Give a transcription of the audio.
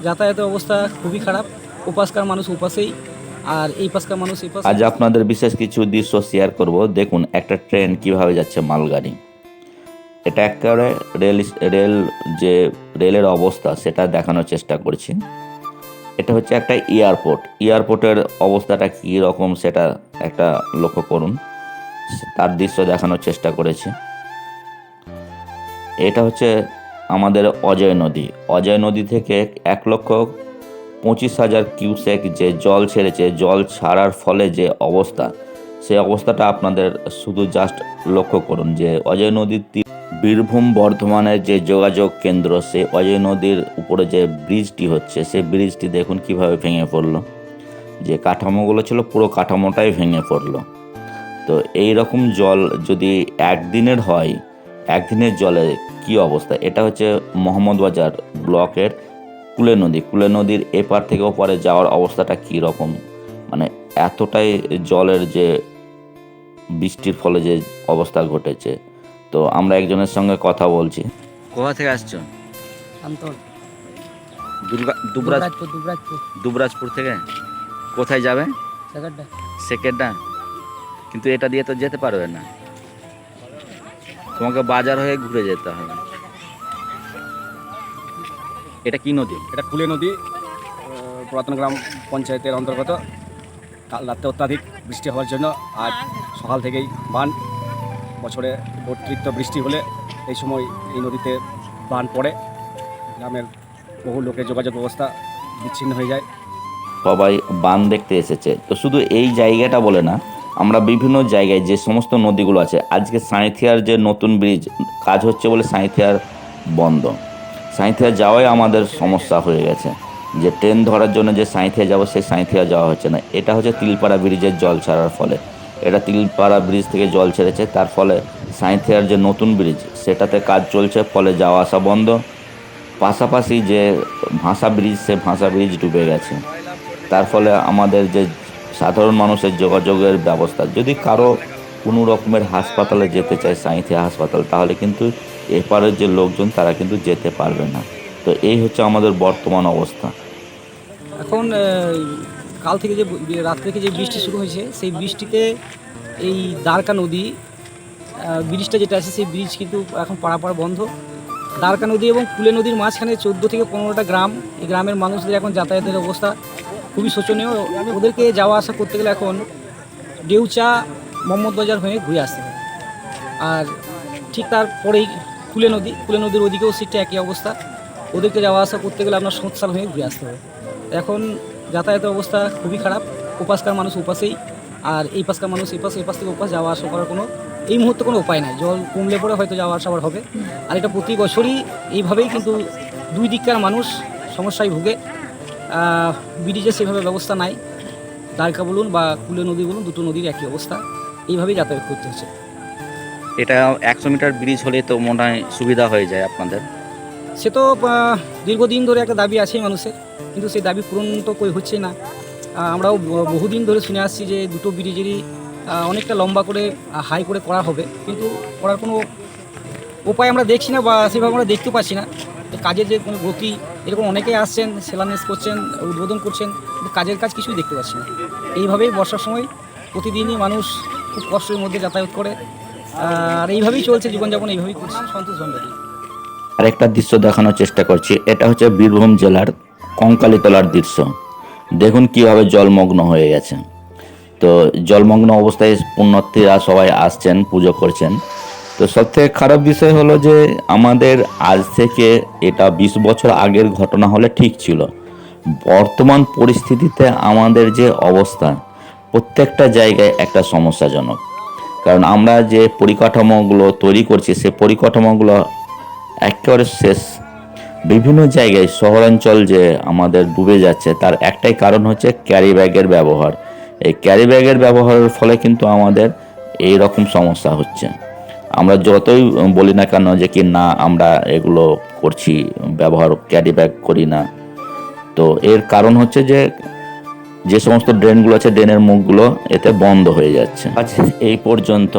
যাতায়াতের অবস্থা খুবই খারাপ। ওপাশকার মানুষ ওপাশেই, আর এই পাশকার মানুষ এই পাশে। আজ আপনাদের বিশেষ কিছু দৃশ্য শেয়ার করব। দেখুন একটা ট্রেন কিভাবে যাচ্ছে, মালগাড়ি। এটা একেবারে রেল রেল যে রেলের অবস্থা সেটা দেখানোর চেষ্টা করছি। এটা হচ্ছে একটা এয়ারপোর্টের অবস্থাটা কী রকম সেটা একটা লক্ষ্য করুন, তার দৃশ্য দেখানোর চেষ্টা করেছি। এটা হচ্ছে আমাদের অজয় নদী থেকে 1,25,000 কিউসেক যে জল ছেড়েছে। জল ছাড়ার ফলে যে অবস্থা, সেই অবস্থাটা আপনাদের শুধু জাস্ট লক্ষ্য করুন যে অজয় নদীর বীরভূম বর্ধমানের যে যোগাযোগ কেন্দ্র, সেই অজয় নদীর উপরে যে ব্রিজটি হচ্ছে, সেই ব্রিজটি দেখুন কিভাবে ভেঙে পড়লো। যে কাঠামোগুলো ছিল পুরো কাঠামোটাই ভেঙে পড়লো। তো এই রকম জল যদি একদিনের হয়, একদিনের জলে কি অবস্থা। এটা হচ্ছে মোহাম্মদবাজার ব্লকের কুলে নদীর এপার থেকে ওপারে যাওয়ার অবস্থাটা কী রকম, মানে এতটাই জলের যে বৃষ্টির ফলে যে অবস্থা ঘটেছে। তো আমরা একজনের সঙ্গে কথা বলছি। কোথা থেকে আসছো? আমতল, দুবরাজপুর। দুবরাজপুর থেকে কোথায় যাবে? সেকেন্ডা। কিন্তু এটা দিয়ে তো যেতে পারবে না, তোমাকে বাজার হয়ে ঘুরে যেতে হবে। এটা কি নদী? এটা কুলে নদী, পুরাতন গ্রাম পঞ্চায়েতের অন্তর্গত। কাল রাতে অত্যাধিক বৃষ্টি হওয়ার জন্য আজ সকাল থেকেই বান। বছরে অতিরিক্ত বৃষ্টি হলে এই সময় এই নদীতে বান পড়ে, গ্রামের বহু লোকের যোগাযোগ ব্যবস্থা বিচ্ছিন্ন হয়ে যায়। সবাই বান দেখতে এসেছে। তো শুধু এই জায়গাটা বলে না, আমরা বিভিন্ন জায়গায় যে সমস্ত নদীগুলো আছে, আজকে সাঁইথিয়ার যে নতুন ব্রিজ কাজ হচ্ছে বলে সাঁইথিয়ার বন্ধ। সাঁইথিয়া যাওয়াই আমাদের সমস্যা হয়ে গেছে, যে ট্রেন ধরার জন্য যে সাঁইথিয়া যাবো, সেই সাঁইথিয়া যাওয়া হচ্ছে না। এটা হচ্ছে তিলপাড়া ব্রিজের জল ছাড়ার ফলে। এটা তিলপাড়া ব্রিজ থেকে জল ছেড়েছে, তার ফলে সাঁইথিয়ার যে নতুন ব্রিজ সেটাতে কাজ চলছে, ফলে যাওয়া আসা বন্ধ। পাশাপাশি যে ভাষা ব্রিজ, সে ভাষা ব্রিজ ডুবে গেছে। তার ফলে আমাদের যে সাধারণ মানুষের যোগাযোগের ব্যবস্থা, যদি কারো কোনো রকমের হাসপাতালে যেতে চায়, সাঁইথিয়া হাসপাতাল, তাহলে কিন্তু এপারের যে লোকজন তারা কিন্তু যেতে পারবে না। তো এই হচ্ছে আমাদের বর্তমান অবস্থা। এখন কাল থেকে যে রাত থেকে যে বৃষ্টি শুরু হয়েছে, সেই বৃষ্টিতে এই দ্বারকা নদী ব্রিজটা যেটা আছে, সেই ব্রিজ কিন্তু এখন পারাপার বন্ধ। দ্বারকা নদী এবং কুলে নদীর মাঝখানে 14 থেকে 15টা গ্রাম। এই গ্রামের মানুষদের এখন যাতায়াতের অবস্থা খুবই শোচনীয়। ওদেরকে যাওয়া আসা করতে গেলে এখন ডেউচা, মোহাম্মদবাজার হয়ে ঘুরে আসতে হবে। আর ঠিক তারপরেই কুলে নদীর ওদিকেও সিটটা একই অবস্থা। ওদেরকে যাওয়া আসা করতে গেলে আপনার সোঁতসাল হয়ে ঘুরে আসতে হবে। এখন যাতায়াতের অবস্থা খুবই খারাপ। ওপাশকার মানুষ ওপাশেই, আর এই পাশকার মানুষ এই পাশ থেকে ওপাশ যাওয়া আসা করার এই মুহূর্তে কোনো উপায় নাই। জল কমলে পরে হয়তো যাওয়া আসা আবার হবে। আর এটা প্রতি বছরই এইভাবেই কিন্তু দুই দিককার মানুষ সমস্যায় ভুগে। ব্রিজে সেভাবে ব্যবস্থা নাই। দ্বারকা বলুন বা কুলে নদী বলুন, দুটো নদীর একই অবস্থা। এইভাবেই যাতায়াত করতে হচ্ছে। এটা 100 মিটার ব্রিজ হলে তো মনে হয় সুবিধা হয়ে যায় আপনাদের। সে তো দীর্ঘদিন ধরে একটা দাবি আছেই মানুষের, কিন্তু সেই দাবি পূরণ তো কই হচ্ছে না। আমরাও বহুদিন ধরে শুনে আসছি যে দুটো ব্রিজেরই অনেকটা লম্বা করে হাই করে করা হবে, কিন্তু করার কোনো উপায় আমরা দেখছি না, বা সেভাবে আমরা দেখতে পাচ্ছি না। কাজের যে কোনো গতি, এরকম অনেকেই আসছেন, শিলান্যাস করছেন, উদ্বোধন করছেন, কিন্তু কাজের কাজ কিছুই দেখতে পাচ্ছি না। এইভাবেই বর্ষার সময় প্রতিদিনই মানুষ খুব কষ্টের মধ্যে যাতায়াত করে, আর এইভাবেই চলছে জীবনযাপন, এইভাবেই করছে সন্তোষ ভান্ডারী। আরেকটা দৃশ্য দেখানোর চেষ্টা করছি। এটা হচ্ছে বীরভূম জেলার কঙ্কালীতলার দৃশ্য। দেখুন কিভাবে জলমগ্ন হয়ে গেছে। তো জলমগ্ন অবস্থায় পুণ্যার্থীরা সবাই আসছেন, পুজো করছেন। তো সবথেকে খারাপ বিষয় হলো যে আমাদের আজ থেকে এটা 20 বছর আগের ঘটনা হলে ঠিক ছিল। বর্তমান পরিস্থিতিতে আমাদের যে অবস্থা, প্রত্যেকটা জায়গায় একটা সমস্যাজনক। কারণ আমরা যে পরিকাঠামোগুলো তৈরি করছি, সে পরিকাঠামোগুলো একেবারে শেষ। বিভিন্ন জায়গায় শহরাঞ্চল যে আমাদের ডুবে যাচ্ছে, তার একটাই কারণ হচ্ছে ক্যারি ব্যাগের ব্যবহার। এই ক্যারি ব্যাগের ব্যবহারের ফলে কিন্তু আমাদের এই রকম সমস্যা হচ্ছে। আমরা যতই বলি না কেন যে কি না আমরা এগুলো করছি, ব্যবহার ক্যারি ব্যাগ করি না, তো এর কারণ হচ্ছে যে যে সমস্ত ড্রেনগুলো আছে, ড্রেনের মুখগুলো এতে বন্ধ হয়ে যাচ্ছে। আজ এই পর্যন্ত।